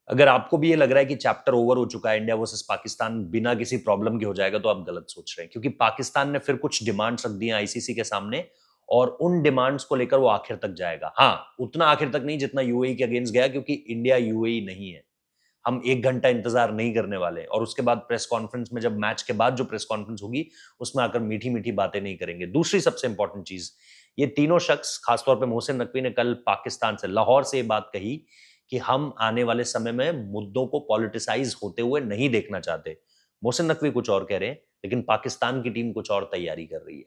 अगर आपको भी ये लग रहा है कि चैप्टर ओवर हो चुका है, इंडिया वर्सेस पाकिस्तान बिना किसी प्रॉब्लम के हो जाएगा, तो आप गलत सोच रहे हैं, क्योंकि पाकिस्तान ने फिर कुछ डिमांड्स रख दी हैं आईसीसी के सामने और उन डिमांड्स को लेकर वो आखिर तक जाएगा। हाँ, उतना आखिर तक नहीं जितना यूएई के अगेंस्ट गया, क्योंकि इंडिया यूएई नहीं है। हम 1 घंटा इंतजार नहीं करने वाले और उसके बाद प्रेस कॉन्फ्रेंस में, जब मैच के बाद जो प्रेस कॉन्फ्रेंस होगी, उसमें आकर मीठी-मीठी बातें नहीं करेंगे। दूसरी सबसे इंपॉर्टेंट चीज़, ये तीनों शख्स, खासतौर पे मोहसिन नकवी ने कल पाकिस्तान से, लाहौर से ये बात कही कि हम आने वाले समय में मुद्दों को पॉलिटिसाइज होते हुए नहीं देखना चाहते। मोहसिन नकवी कुछ और कह रहे हैं, लेकिन पाकिस्तान की टीम कुछ और तैयारी कर रही है।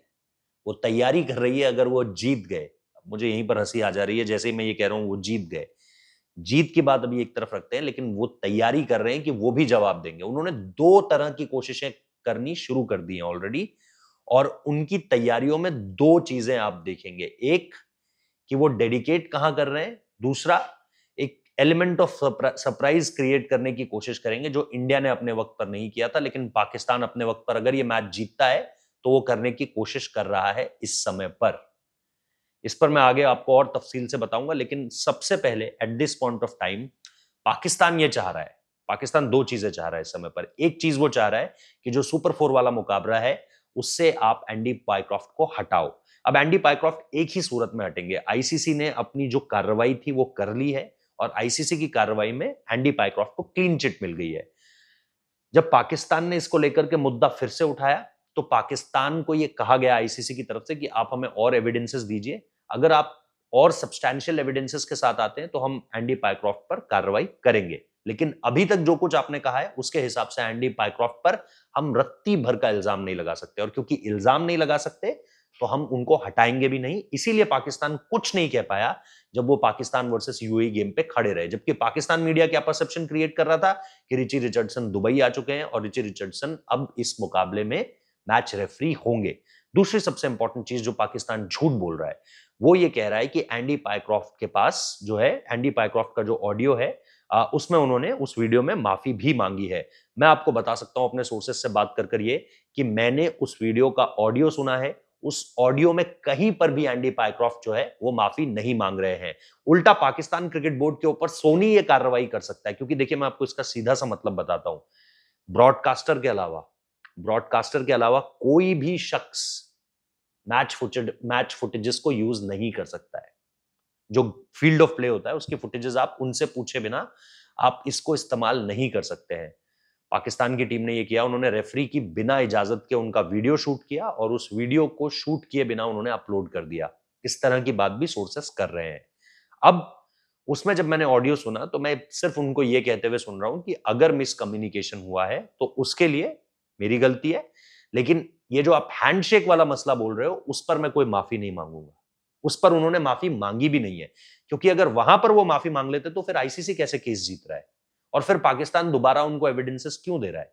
वो तैयारी कर रही है, अगर वो जीत गए, मुझे यहीं पर हंसी आ जा रही है, जैसे ही मैं ये कह रहा हूं वो जीत गए, जीत की बात अभी एक तरफ रखते हैं, लेकिन वो तैयारी कर रहे हैं कि वो भी जवाब देंगे। उन्होंने 2 तरह की कोशिशें करनी शुरू कर दी हैं ऑलरेडी, और उनकी तैयारियों में 2 चीजें आप देखेंगे। एक, कि वो डेडिकेट कहां कर रहे हैं। दूसरा, एक एलिमेंट ऑफ सरप्राइज क्रिएट करने की कोशिश करेंगे, जो इंडिया ने अपने वक्त पर नहीं किया था, लेकिन पाकिस्तान अपने वक्त पर अगर ये मैच जीतता है तो वो करने की कोशिश कर रहा है इस समय पर। इस पर मैं आगे आपको और तफसील से बताऊंगा, लेकिन सबसे पहले at this point of time Pakistan ये चाह रहा है, पाकिस्तान 2 चीजें चाह रहा है इस समय पर। एक चीज वो चाह रहा है कि जो सुपर 4 वाला मुकाबला है, उससे आप एंडी पाइक्रॉफ्ट को हटाओ। अब एंडी पाइक्रॉफ्ट एक ही सूरत में हटेंगे। आईसीसी ने अपनी जो कार्रवाई थी वो कर ली है, और आईसीसी की कार्रवाई में एंडी पाइक्रॉफ्ट को क्लीन चिट मिल गई है। जब पाकिस्तान ने इसको लेकर के मुद्दा फिर से उठाया, तो पाकिस्तान को यह कहा गया आईसीसी की तरफ से कि आप हमें और एविडेंसेस दीजिए, अगर आप और सब्सटैंशियल एविडेंसेस के साथ आते हैं तो हम एंडी पाइक्रॉफ्ट पर कार्रवाई करेंगे। लेकिन अभी तक जो कुछ आपने कहा है उसके हिसाब से एंडी पाइक्रॉफ्ट पर हम रत्ती भर का इल्जाम नहीं लगा सकते, और क्योंकि इल्जाम नहीं लगा सकते तो हम उनको हटाएंगे भी नहीं। इसीलिए पाकिस्तान कुछ नहीं कह पाया जब वो पाकिस्तान वर्सेस यूएई गेम पे खड़े रहे, जबकि पाकिस्तान मीडिया क्या परसेप्शन क्रिएट कर रहा था कि रिची रिचर्डसन दुबई आ चुके हैं और रिची रिचर्डसन अब इस मुकाबले में मैच रेफरी होंगे। दूसरी सबसे इंपॉर्टेंट चीज जो पाकिस्तान झूठ बोल रहा है, वो ये कह रहा है कि एंडी पाइक्रॉफ्ट के पास जो है, एंडी पाइक्रॉफ्ट का जो ऑडियो है, उसमें उन्होंने उस वीडियो में माफी भी मांगी है। मैं आपको बता सकता हूं अपने सोर्सेस से बात कर कर ये, कि मैंने उस वीडियो का ऑडियो सुना है। उस ऑडियो में कहीं पर भी एंडी पाइक्रॉफ्ट जो है वो माफी नहीं मांग रहे हैं। उल्टा पाकिस्तान क्रिकेट बोर्ड के ऊपर सोनी ये कार्रवाई कर सकता है, क्योंकि देखिए मैं आपको इसका सीधा सा मतलब बताता हूं। ब्रॉडकास्टर के अलावा ब्रॉडकास्टर के अलावा कोई भी शख्स मैच फुटेजेस को यूज नहीं कर सकता है। जो फील्ड ऑफ प्ले होता है उसकी फुटेजेस आप उनसे पूछे बिना आप इसको इस्तेमाल नहीं कर सकते हैं। पाकिस्तान की टीम ने यह किया, उन्होंने रेफरी की बिना इजाजत के उनका वीडियो शूट किया और उस वीडियो को शूट किए बिना उन्होंने अपलोड कर दिया। इस तरह की बात भी सोर्सेस कर रहे हैं। अब उसमें जब मैंने ऑडियो सुना तो मैं सिर्फ उनको यह कहते हुए सुन रहा हूं कि अगर मिसकम्युनिकेशन हुआ है तो उसके लिए मेरी गलती है, लेकिन ये जो आप हैंडशेक वाला मसला बोल रहे हो उस पर मैं कोई माफी नहीं मांगूंगा। उस पर उन्होंने माफी मांगी भी नहीं है, क्योंकि अगर वहां पर वो माफी मांग लेते तो फिर आईसीसी कैसे केस जीत रहा है, और फिर पाकिस्तान दोबारा उनको एविडेंसेस क्यों दे रहा है।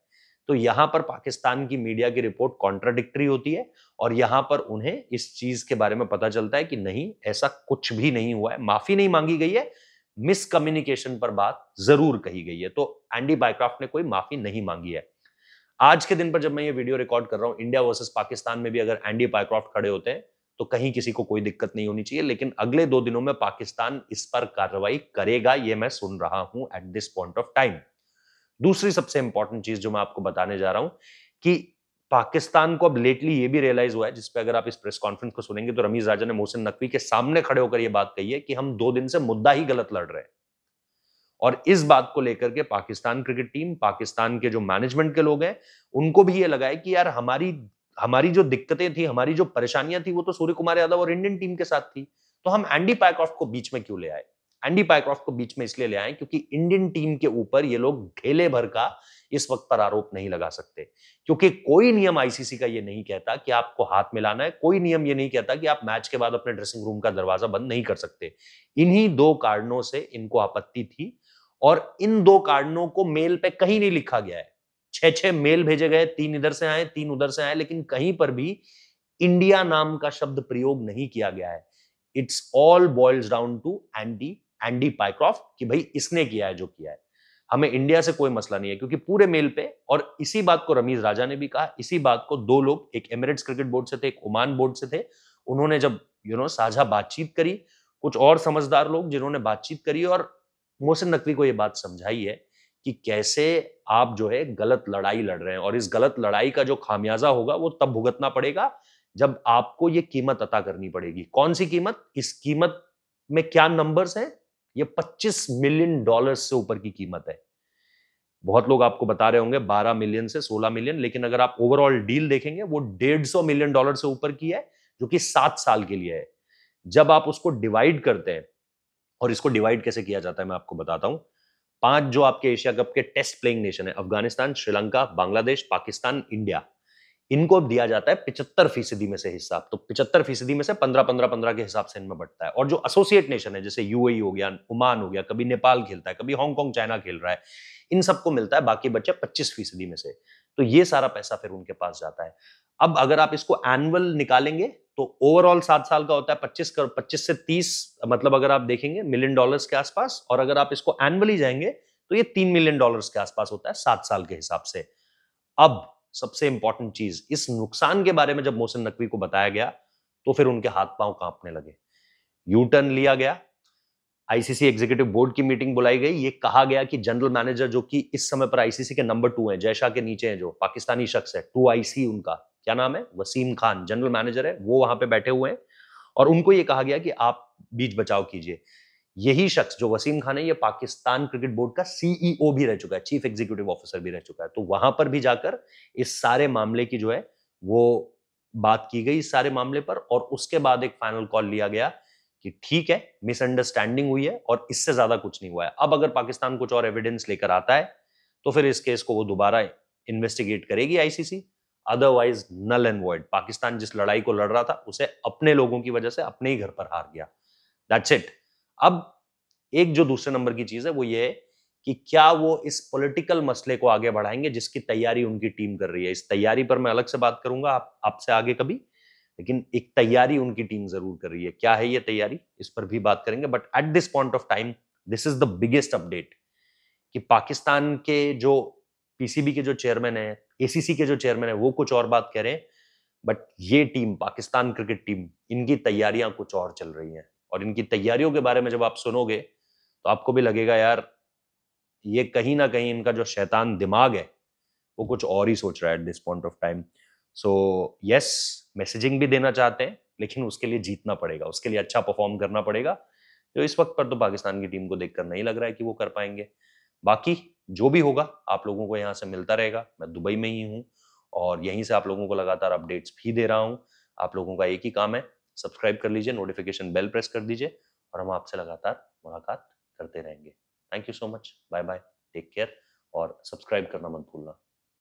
तो यहां पर पाकिस्तान की मीडिया की रिपोर्ट कॉन्ट्राडिक्टरी होती है, और यहां पर उन्हें इस चीज के बारे में पता चलता है कि नहीं, ऐसा कुछ भी नहीं हुआ है, माफी नहीं मांगी गई है, मिसकम्युनिकेशन पर बात जरूर कही गई है। तो एंडी बायक्राफ्ट ने कोई माफी नहीं मांगी है। आज के दिन पर जब मैं ये वीडियो रिकॉर्ड कर रहा हूं, इंडिया वर्सेस पाकिस्तान में भी अगर एंडी बायक्राफ्ट खड़े होते हैं तो कहीं किसी को कोई दिक्कत नहीं होनी चाहिए, लेकिन अगले 2 दिनों में पाकिस्तान इस पर कार्रवाई करेगा, ये मैं सुन रहा हूं at this point of time. दूसरी सबसे इंपॉर्टेंट चीज जो मैं आपको बताने जा रहा हूं, कि पाकिस्तान को अब लेटली ये भी रियलाइज हुआ है, जिसपे अगर आप इस प्रेस कॉन्फ्रेंस को सुनेंगे तो रमीज राजा ने मोहसिन नकवी के सामने खड़े होकर यह बात कही है कि हम 2 दिन से मुद्दा ही गलत लड़ रहे हैं। और इस बात को लेकर के पाकिस्तान क्रिकेट टीम, पाकिस्तान के जो मैनेजमेंट के लोग हैं, उनको भी ये लगा है कि यार हमारी हमारी जो दिक्कतें थी, हमारी जो परेशानियां थी, वो तो सूर्य कुमार यादव और इंडियन टीम के साथ थी, तो हम एंडी पाइक्रॉफ्ट को बीच में क्यों ले आए। एंडी पाइक्रॉफ्ट को बीच में इसलिए ले आए क्योंकि इंडियन टीम के ऊपर ये लोग ढेले भर का इस वक्त पर आरोप नहीं लगा सकते, क्योंकि कोई नियम आईसीसी का ये नहीं कहता कि आपको हाथ मिलाना है, कोई नियम ये नहीं कहता कि आप मैच के बाद अपने ड्रेसिंग रूम का दरवाजा बंद नहीं कर सकते। इन्हीं 2 कारणों से इनको आपत्ति थी, और इन 2 कारणों को मेल पे कहीं नहीं लिखा गया है। 6-6 मेल भेजे गए, 3 इधर से आए, 3 उधर से आए, लेकिन कहीं पर भी इंडिया नाम का शब्द प्रयोग नहीं किया गया है। It's all boils down to Andy Pycroft, कि भाई इसने किया है जो किया है। हमें इंडिया से कोई मसला नहीं है, क्योंकि पूरे मेल पे, और इसी बात को रमीज राजा ने भी कहा, इसी बात को 2 लोग, एक एमिरेट्स क्रिकेट बोर्ड से थे, एक ओमान बोर्ड से थे, उन्होंने जब साझा बातचीत करी, कुछ और समझदार लोग जिन्होंने बातचीत करी, और मोहसिन नकवी को ये बात समझाई है कि कैसे आप जो है गलत लड़ाई लड़ रहे हैं, और इस गलत लड़ाई का जो खामियाजा होगा वो तब भुगतना पड़ेगा जब आपको ये कीमत अता करनी पड़ेगी। कौन सी कीमत? इस कीमत में क्या नंबर्स हैं? ये $25 मिलियन से ऊपर की कीमत है। बहुत लोग आपको बता रहे होंगे 12 मिलियन से 16 मिलियन, लेकिन अगर आप ओवरऑल डील देखेंगे वो $150 मिलियन से ऊपर की है, जो कि 7 साल के लिए है। जब आप उसको डिवाइड करते हैं, और इसको डिवाइड कैसे किया जाता है मैं आपको बताता हूं। 5 जो आपके एशिया कप के टेस्ट प्लेइंग नेशन है, अफगानिस्तान, श्रीलंका, बांग्लादेश, पाकिस्तान, इंडिया, इनको अब दिया जाता है 75% में से हिस्सा। तो 75% में से 15-15-15 के हिसाब से इनमें बढ़ता है। और जो एसोसिएट नेशन है, जैसे यूएई हो गया, ओमान हो गया, कभी नेपाल खेलता है, कभी हांगकांग चाइना खेल रहा है, इन सबको मिलता है बाकी बच्चे 25% में से। तो ये सारा पैसा फिर उनके पास जाता है। अब अगर आप इसको एनुअल निकालेंगे तो ओवरऑल 7 साल का होता है 25 से 30, मतलब अगर आप देखेंगे मिलियन डॉलर्स के आसपास। और अगर आप इसको एनुअली जाएंगे तो ये $3 मिलियन के आसपास होता है 7 साल के हिसाब से। अब सबसे इंपॉर्टेंट चीज, इस नुकसान के बारे में जब मोहसिन नकवी को बताया गया तो फिर उनके हाथ पांव कांपने लगे। यू टर्न लिया गया, आईसीसी एग्जीक्यूटिव बोर्ड की मीटिंग बुलाई गई। ये कहा गया कि जनरल मैनेजर, जो कि इस समय पर आईसीसी के नंबर 2 हैं, जयशाह के नीचे हैं, जो पाकिस्तानी शख्स है, 2IC उनका क्या नाम है, वसीम खान जनरल मैनेजर है, वो वहां पे बैठे हुए हैं। और उनको ये कहा गया कि आप बीच बचाव कीजिए। यही शख्स जो वसीम खान है, ये पाकिस्तान क्रिकेट बोर्ड का सीईओ भी रह चुका है, चीफ एग्जीक्यूटिव ऑफिसर भी रह चुका है। तो वहां पर भी जाकर इस सारे मामले की जो है वो बात की गई, इस सारे मामले पर। और उसके बाद एक फाइनल कॉल लिया गया कि ठीक है, मिसअंडरस्टैंडिंग हुई है और इससे ज्यादा कुछ नहीं हुआ है। अब अगर पाकिस्तान कुछ और एविडेंस लेकर आता है तो फिर इस केस को वो दोबारा इन्वेस्टिगेट करेगी ICC. Otherwise null and void. Pakistan जिस लड़ाई को लड़ रहा था उसे अपने लोगों की वजह से अपने ही घर पर हार गया। That's it. अब एक जो दूसरे नंबर की चीज है वो ये है कि क्या वो इस पॉलिटिकल मसले को आगे बढ़ाएंगे जिसकी तैयारी उनकी टीम कर रही है। इस तैयारी पर मैं अलग से बात करूंगा आपसे आगे कभी, लेकिन एक तैयारी उनकी टीम जरूर कर रही है। क्या है ये तैयारी, इस पर भी बात करेंगे। But at this point of time this is the biggest update कि पाकिस्तान के जो पीसीबी के जो चेयरमैन है, एसीसी के जो चेयरमैन है, वो कुछ और बात कह रहे हैं। बट ये टीम, पाकिस्तान क्रिकेट टीम, इनकी तैयारियां कुछ और चल रही हैं। और इनकी तैयारियों के बारे में जब आप सुनोगे तो आपको भी लगेगा यार, ये कहीं ना कहीं इनका जो शैतान दिमाग है वो कुछ और ही सोच रहा है at this point of time. So yes, messaging भी देना चाहते हैं, लेकिन उसके लिए जीतना पड़ेगा, उसके लिए अच्छा परफॉर्म करना पड़ेगा, जो इस वक्त पर तो पाकिस्तान की टीम को देखकर नहीं लग रहा है कि वो कर पाएंगे। बाकी जो भी होगा आप लोगों को यहाँ से मिलता रहेगा। मैं दुबई में ही हूँ और यहीं से आप लोगों को लगातार अपडेट्स भी दे रहा हूँ। आप लोगों का एक ही काम है, सब्सक्राइब कर लीजिए, नोटिफिकेशन बेल प्रेस कर दीजिए, और हम आपसे लगातार मुलाकात करते रहेंगे। Thank you so much, bye bye, take care, और सब्सक्राइब करना मत भूलना।